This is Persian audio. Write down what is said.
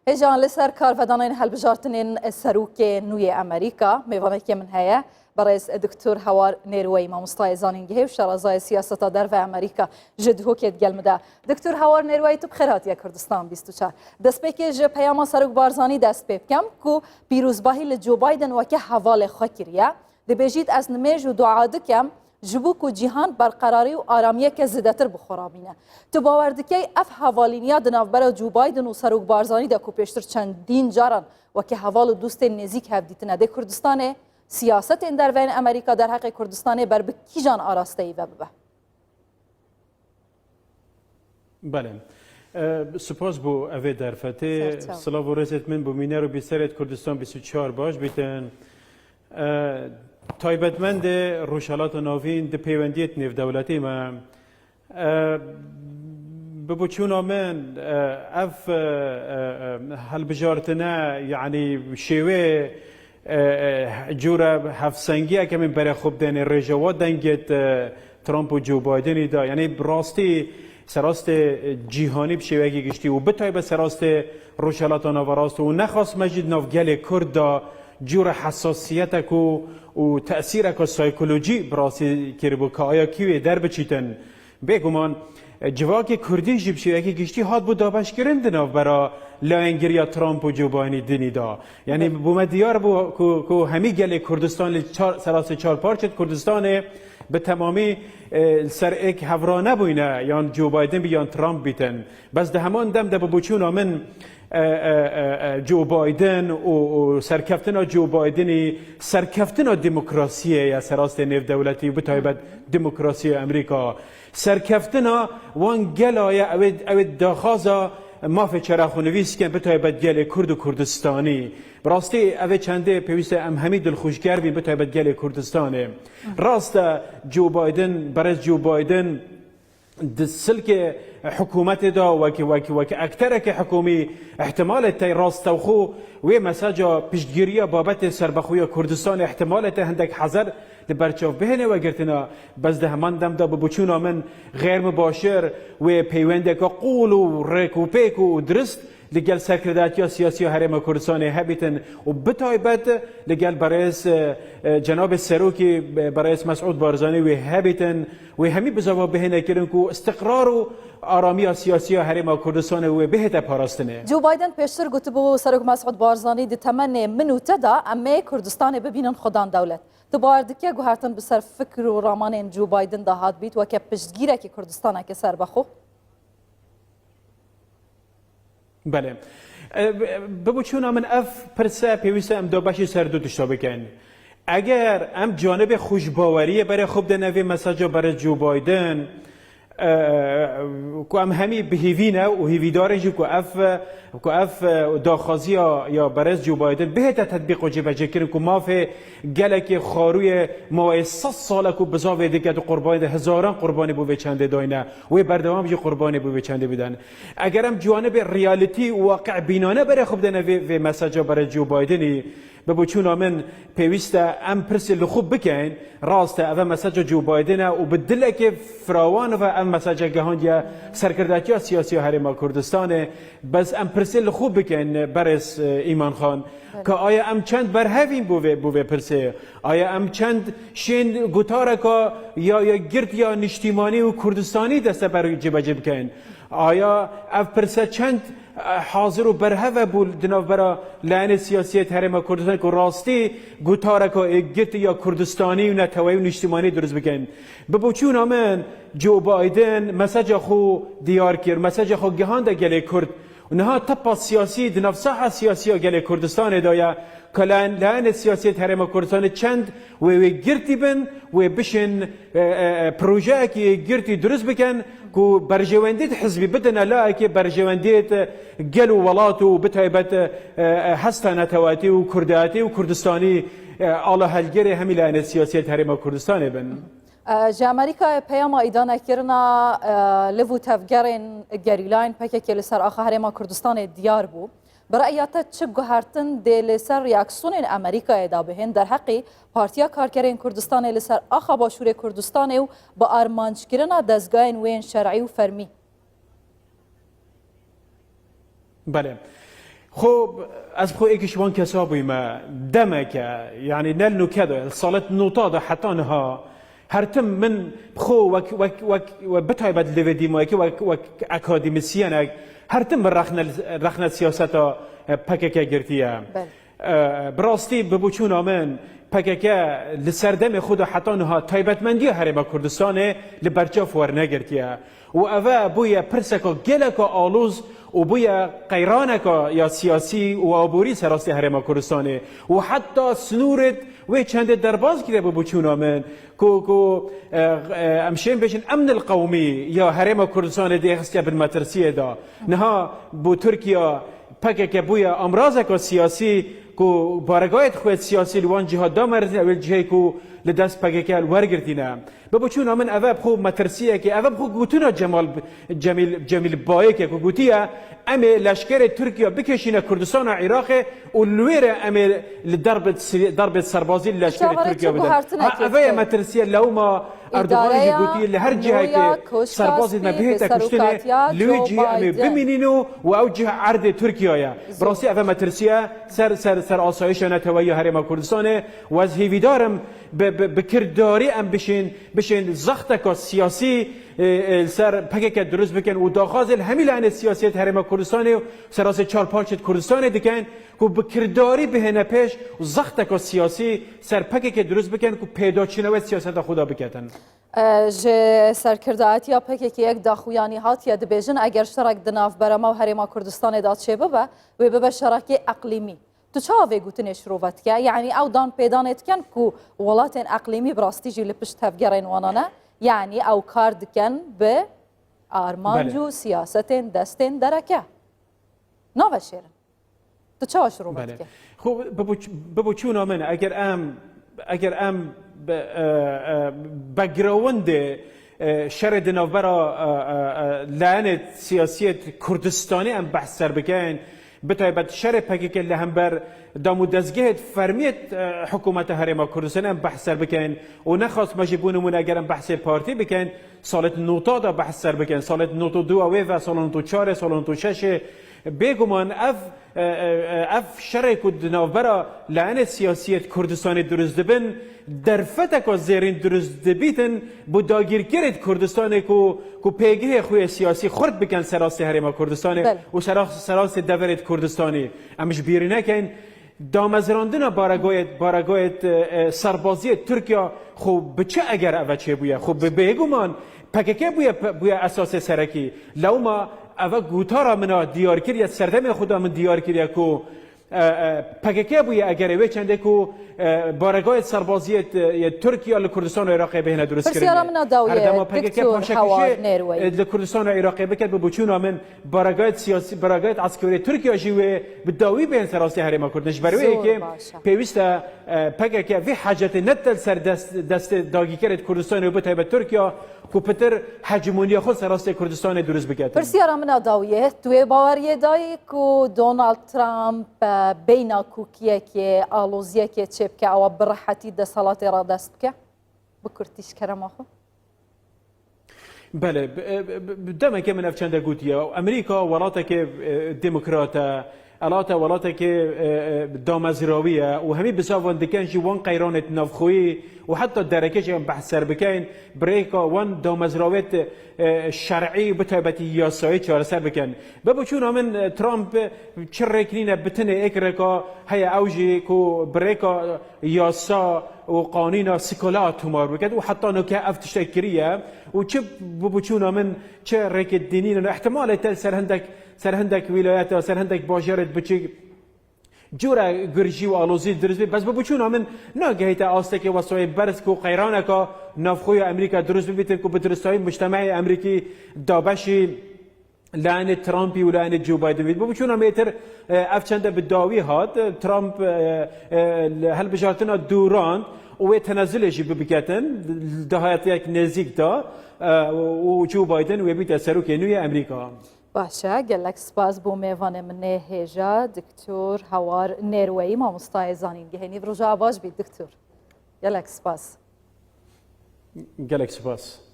هجان لسر کارفدانین هلبجارتنین سروک نوی امریکا میوانه که من هیا برئیس دکتر هوار نیروی مامستای زانینگه و شرازای سیاست در و امریکا جدهو که گلمده دکتر هوار نیروی تو بخیرات یا کردستان 24 دست پیکج پیام سروک بارزانی دست پیکم کو پیروزباهی لجو بایدن و که حوال خاکریه دبیجید از نمیج و دعا دکم جبوک و جیهان برقراری و آرامیه که زدتر بخورامینه تو باوردکی اف حوالینیا دنافبر جو بایدن و سروک بارزانی دا کو پیشتر چندین جاران و که حوال دوست نزیک هفدیتنه ده کردستان سیاست این در وین امریکا در حق کردستان بر بکی جان آراسته ای و ببه بله سپاس بو اوه در فته سلاو و رزت من بو مینه رو بیسرت کردستان 24 باش بیتن تایبەتمەند ڕۆژهەڵاتە ناوین دە پەیوەندیت نێودەوڵەتی مە ببوچوونا من ئەف هەڵبژارتنە یعنی شێوێ جورە هەفسەنگیەکە من بەرەخۆب دێنێ ڕێژەوە دەنگێت ترامپ و جو بایدنی دا یعنی ڕاستی سەراستێ جیهانی بشێوەیەکی گشتی و بتایبە سەراستێ ڕۆژهەڵاتە ناوەڕاست و نەخواست مەجید ناوگەلێ کوردا جور حساسیتک و تأثیرک سایکولوژی براسی کربو که آیا کیوی در بچیتن بگمان جواک کردی جیب شیوکی گشتی هات بود دابش کرندن برا لاینگریا ترامپ و جو بایدن دینی دا یعنی بوم دیار بو کو همی گل کردستان سراس چار پارچت کردستان به تمامی سر ایک هورانه بوینه یان جو بایدن بیان ترامپ بیتن بس ده همان دم ده بچون من جو بایدن و سرکفتنا جو بایدنی سرکفتنا دموکراسیه یا سراست نیو دولتی و بتایبت دموکراسی امریکا سرکفتنا وان گلای اوید داخازا مافه چراخونویس کن بتایبت گل کرد و کردستانی براستی اوه چنده پیوست همی دلخوشگر بین بتایبت گل کردستانه راست جو بایدن برای جو بایدن سلك حكومت دا وكي اكثر كحكومي احتمال تي راس توخو ومساجا بيشگيريا بابت سربخويا كردستان احتمال هندك حذر لبرچاف بهنه وگرتنا بس ده همان دم دا ببوچونا من غير مباشر وبيوندك قول وريكوبيك ودرست لجل سكرتاريا سياسي هرم كردستان هبيتن وبتايبت لجل برئيس جناب السروكي برئيس مسعود بارزاني وهبيتن وهمي بزاوا بهنه كرنكو استقرار و آرامی سیاسی هرم کردستان و بهت پاراستنه جو بایدن پیشتر گفت بو سروک مسعود بارزانی دی تمنی منوته دا اما کردستان ببینن خودان دولت تو باردکی گوهرتن بسر فکر و رامان جو بایدن دا هات بیت و که پشتگیره که کردستان که سر بخو بله ببوچونا من اف پرسه پیوسته ام دو باشی سر دو تشتا بکن اگر ام جانب خوشباوریه برای خوب دنوی مساجا برای جو بایدن کو ام همی بهیوینه و هیویدارنجی کو اف داخازی یا برز جو بایدن بهت تطبیق و جبهه کردن کو مافه گلک خاروی ما 100 ساله کو بزاوی دیگه قربانی هزاران قربانی بو چنده داینه و بردوام جو قربانی بو چنده بدن اگرم جوانب ریالیتی واقع بینانه برای خوب دنه و مساجا برای جو بایدنی ببوچون من پیوسته ام پرسی لخوب بکن راست اوه مساجا جو بایدنه و بدله که فراوان و ام مساجا گهاندیا سرکرداتی سیاسی هرم کردستانه بس ام پرسی لخوب بکن برس ایمان خان که آیا ام چند برهوین بوه پرسی آیا ام چند شین گوتاره که یا گرد یا نشتیمانی و کردستانی دسته بر جبه کن آیا اف پرسه چند حاضر و برهوه بود دناف برا لعن سیاسی هرم کردستان که راستی گوتاره که گرد یا کردستانی و نتوایی و نشتیمانی درست بکن ببوچون من جو بایدن مساج خو دیار کرد مساج خو گهانده گله کرد و نها تپا سیاسی دناف ساحه سیاسی گله کردستان دایا کلان لعن سیاسی هرم کردستان چند و گرتی بن و بشن پروژه که گرتی درست بکن کو برجواندید حزبی بدنا لا که برجواندید گل و ولات و بتایبت هستانه تواتی و کرداتی و کردستانی الله هلگری همی لعن سیاسی هرم کردستان بن جا امریکا پیام ایدان کرنا لفو تفگرین گریلاین پکه که لسر آخه هرم کردستان دیار بو برایات چه گوهرتن دل سر ریاکسیون امریکا ادا بهن در حقی پارتیا کارگرین کردستان لسر آخه باشور کردستان و با آرمانج کردن دستگاه وین شرعی و فرمی بله خب از بخو ایکش وان کسا بویمه دمه که یعنی نل نو کده سالت نوتا دا حتی نها هرتم من بخو و بتای بد لودی ما که وک اکادمیسیانک هرتم رخنه سیاستا پککه گرتیه براستی ببوچون آمن پککه لسردم خود حتی نها تایبتمندی هرما کردستان لبرچاف ورنگرتیه و اوه بویا پرسکا گلکا آلوز و بویا قیرانکا یا سیاسی و عبوری سراستی هرما کردستانه و حتی سنورت و چند درباز کرده ببوچون آمن کو امشین بشن امن القومی یا هرما کردستان دیگه بالمترسیه دا نها بو ترکیه پکه بویا امراض سیاسی کو بارگاهت خود سیاسی لوان جهاد دامرزین اول جهی کو لدست پکه ورگردینه ببوچون من اواب خو مترسیه که اواب خو گوتونا جمیل بایه که گوتیه امی لشکر ترکیه بکشینه کردستان و عراق و لویر امی ضرب سربازی لشکر ترکیه بدن اوه مترسیه لو ما اردوغان جبوتی لهر جهه که سربازی نبیهت کشتنه لوی جهه امی بمینینو و او جهه عرض ترکیه براسی اوه مترسیه سر آسایش نتوایی هرما کردستانه و از هیویدارم بکرداری ام بشین زختک سیاسی سر پکه درست بکن و داخاز همیل عن سیاست هرما کردستان و سراس چار پارچت کردستان دیگن که بکرداری بهنه پیش و زختک سیاسی سر پکه درست بکن که پیدا چنوه سیاست خدا بکتن ج سرکردایتی یا پکه که یک داخویانی هات یا دبیجن اگر شرک دناف برما و هرما کردستان داد چه ببه و ببه شراکی اقلیمی تو چه آوه گوتن اشروفت که یعنی او دان پیدانت کن که ولات اقلیمی براستی جی لپشت هفگرین وانانه یعنی او کار دکن به آرمانجو سیاستین دستین درکه نوه شیرن تو چه اشروفت که خوب ببوچون آمن اگر ام بگراوند شر دناوبرا لعنت سیاسیت کردستانی ام بحث سر بکن بتایبت شر پکیک اللي هم بر دامو دزگهت فرمیت حکومت هرما کردستان هم بحث سر بکن و نخواست مجبونمون اگرم بحث پارتی بکن سالت نوتا دا بحث سر بکن سالت نوتو دو و سالت نوتو چاره سالت نوتو ششه بگمان اف شر کد نوبرا لعن سیاسیت کردستان درست دبن در فتک زیرین درست دبیتن بو داگیر کرد کردستان کو پیگه خوی سیاسی خورد بکن سراس هرما کردستان و سراس دورت کردستانی امش بیری نکن دامزراندن بارگایت سربازی ترکیه خوب بچه اگر اوه چه بویا خوب بگمان پککه بویا اساس سرکی لو ما اوه گوتارا منا دیار کردید سردم خدا من دیار کردید کو پککه بویا اگر اوه چنده کو بارگاه سربازی ترکیه لکردستان و عراق بهنه درست کردید پرسیارا منا داویه دکتور هوار نیروی لکردستان و عراق بکرد ببوچون من بارگاه سیاسی بارگاه عسکری ترکیه جیوه بداوی بین سراسی هرما کردنش بروی که پیوسته پککه وی حاجت نتل سر دست داگی کرد کردستان و بتای به ترکیه کو پتر هجمونی خود سراسی کردستان درست بکرد پرسیارا منا داویه توی باوریه دایی کو دونالد ترامپ بین کوکیه که آلوزیه که چبکه او برحتی دسالات را دست بکه بکرتیش کرم آخو بله دمه که من افچنده گوتیه امریکا ولاته که دموکراته الاته ولاته که دامزراویه و همین بساوان دکن جی وان قیرانت نفخویی و حتی درکش هم بحث سر بکن بریکا وان دامزراویت شرعی بتایبتی یاسایی چهار سر بکن ببوچون همین ترامپ چه رکنینه بتنه اکرکا هیا اوجی کو بریکا یاسا و قانون سکولا تمار بکد و حتی نکه افتشتکریه و چه ببوچون همین چه رکت دینین احتمال تل سر هندک ولایت و سر هندک باجرت بچی جورا گرجی و آلوزی درست بس ببوچون همین ناگهیت آسته وسای برس کو قیرانه که نافخوی امریکا درست بیتن کو بدرستای مجتمع امریکی دابشی لعن ترامپی و لعن جو بایدن بید ببوچون همیتر افچنده بداوی هات ترامپ هل بجارتنا دوران و تنزلش ببکتن دهایت یک نزدیک دا و جو بایدن و بیت سروک نوی امریکا باشه گلک سپاس بو میوان منه هجا دکتور هوار نیروی ما مستای زانین گهنی و رجا باش بید دکتور گلک سپاس گلک سپاس